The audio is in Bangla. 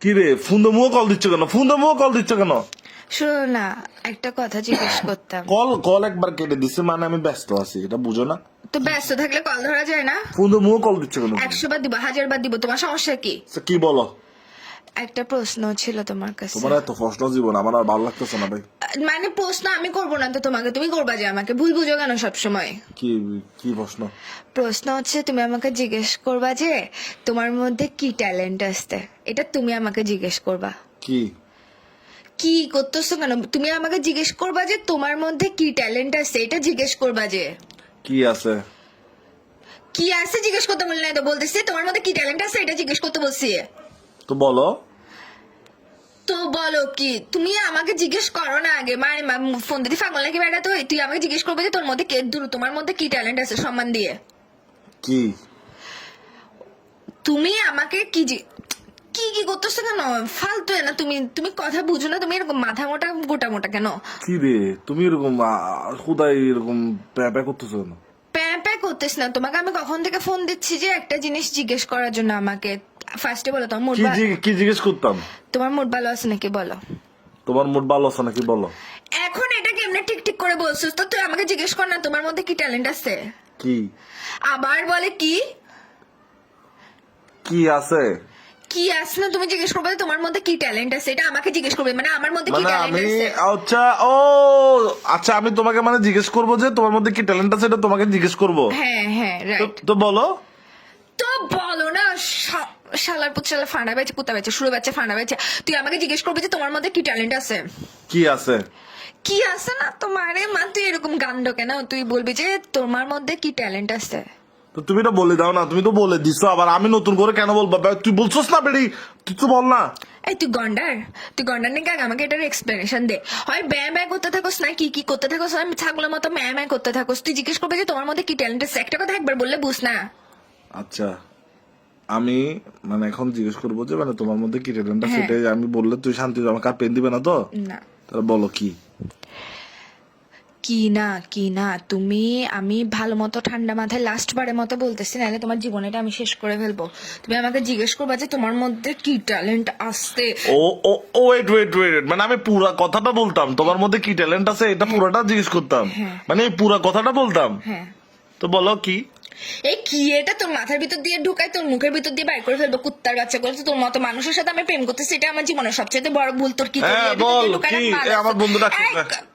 কি রে ফোন মুও কল দিচ্ছ কেন? শোনো না, একটা কথা জিজ্ঞেস করতাম। কল একবার কেটে দিছে, মানে আমি ব্যস্ত আছি, এটা বুঝো না? তো ব্যস্ত থাকলে কল ধরা যায় না? ফোন মুও কল দিচ্ছ কেন? 100 বার দিব, 1000 বার দিব, তোমার সমস্যা কি? আচ্ছা, কি বলো? একটা প্রশ্ন ছিল তোমার কাছে। তোমার এত প্রশ্ন জীবন আমার আর ভালো লাগতেছে না ভাই। মানে প্রশ্ন আমি করবো না তো তোমাকে, তুমি করবা যে আমাকে। ভুল বুঝো কেন সবসময়? কি কি প্রশ্ন? প্রশ্ন হচ্ছে তুমি আমাকে জিজ্ঞেস করবা যে তোমার মধ্যে কি ট্যালেন্ট আছে, এটা তুমি আমাকে জিজ্ঞেস করবা। কি কি করতেছো কেন? তুমি আমাকে জিজ্ঞেস করবা যে তোমার মধ্যে কি ট্যালেন্ট আছে, এটা জিজ্ঞেস করবা যে কি আছে? কি আছে জিজ্ঞেস করতে বললে না তো, বলতেছি তোমার মধ্যে কি ট্যালেন্ট আছে এটা জিজ্ঞেস করতে বলছি। তো বলো। তো বলো কি? তুমি আমাকে জিজ্ঞেস করো না আগে, মানে ফোন দিতে পাগল নাকি বেটা? তো তুই আমাকে জিজ্ঞেস করবে যে তোর মধ্যে তোমার মধ্যে কি ট্যালেন্ট আছে, সম্মান দিয়ে। কি তুমি আমাকে কি কি কি করতেছো কেন? ফালতু না তুমি, তুমি কথা বুঝো না? তুমি এরকম মাথা মোটা গোটা মোটা কেন? কি রে তুমি এরকম খুদাই এরকম প্যাপা করতেছো কেন? প্যাঁ প্যাঁ করতেছ না। তোমাকে আমি কখন থেকে ফোন দিচ্ছি যে একটা জিনিস জিজ্ঞেস করার জন্য আমাকে। ফার্স্টে বলো তোমার মুড কি জিজ্ঞেস করতাম? তোমার মুড ভালো আছে নাকি বলো। তোমার মুড ভালো আছে নাকি বলো। এখন এটা কেমনে ঠিক ঠিক করে বলছিস? তো তুই আমাকে জিজ্ঞেস কর না তোমার মধ্যে কি ট্যালেন্ট আছে। কি আবার বলে কি কি আছে? কি আছে না, তুমি জিজ্ঞেস করবে যে তোমার মধ্যে কি ট্যালেন্ট আছে, এটা আমাকে জিজ্ঞেস করবে। মানে আমার মধ্যে কি মানে ট্যালেন্ট আমি আছে? আচ্ছা ও আচ্ছা আমি তোমাকে মানে জিজ্ঞেস করবো যে তোমার মধ্যে কি ট্যালেন্ট আছে, এটা তোমাকে জিজ্ঞেস করবো। হ্যাঁ হ্যাঁ রাইট। তো বলো। তো বলো না। শালার পুত শালা ফাঁড়া বেচে কুত্তা বেচে শুরু বেচে ফাঁড়া বেচে, তুই আমাকে জিজ্ঞেস করবে যে তোমার মধ্যে কি ট্যালেন্ট আছে। কি আছে? কি আছে না তোমারে মা, তুই এরকম গান্ড কেন? তুই বলবি যে তোমার মধ্যে কি ট্যালেন্ট আছে। তো তুমি তো বলে দাও না, তুমি তো বলে দিছো, আবার আমি নতুন করে কেন বলবো? তুই বলছস না বেড়ি, তুই তো বল না। এই তুই গন্ডার নাকি? আগে আমাকে এটার এক্সপ্লেনেশন দে। হয় ব্যয় ব্যয় করতে থাকোস না কি কি করতে থাকোস, আমি ছাগলের মতো ম্যায় ম্যায় করতে থাকোস। তুই জিজ্ঞেস করবে যে তোমার মধ্যে কি ট্যালেন্ট আছে, একটা কথা একবার বললে বুঝ না। আচ্ছা আমি মানে এখন জিজ্ঞেস করবো যে মানে তোমার মধ্যে কি ট্যালেন্ট আছে, হ্যাঁ। সেটাই আমি বললে তুই শান্তি আমাকে আর পেন দিবে না তো? না তাহলে বলো কি। কি না তুমি, আমি ভালো মতো ঠান্ডা মাথায় লাস্ট বারের মতো বলতেছি, নাহলে তোমার জীবনটা আমি শেষ করে ফেলবো। তুমি আমাকে জিজ্ঞেস করবা যে তোমার মধ্যে কি ট্যালেন্ট আছে। ও ও ও ওয়েট মানে আমি পুরা কথাটা বলতাম, তোমার মধ্যে কি ট্যালেন্ট আছে এটা পুরাটা জিজ্ঞেস করতাম, হ্যাঁ। মানে এই পুরা কথাটা বলতাম। হ্যাঁ। তো বলো কি। এই কি এটা তোর মাথার ভিতর দিয়ে ঢুকাই তোর মুখের ভিতর দিয়ে বাইর করে ফেলবো কুত্তার বাচ্চা করে। তোর মতো মানুষের সাথে আমি প্রেম করতেছি, এটা আমার জীবনের সবচেয়ে বড় ভুল। তোর কি হ্যাঁ বল কি। আমার বন্ধু ডাকছে।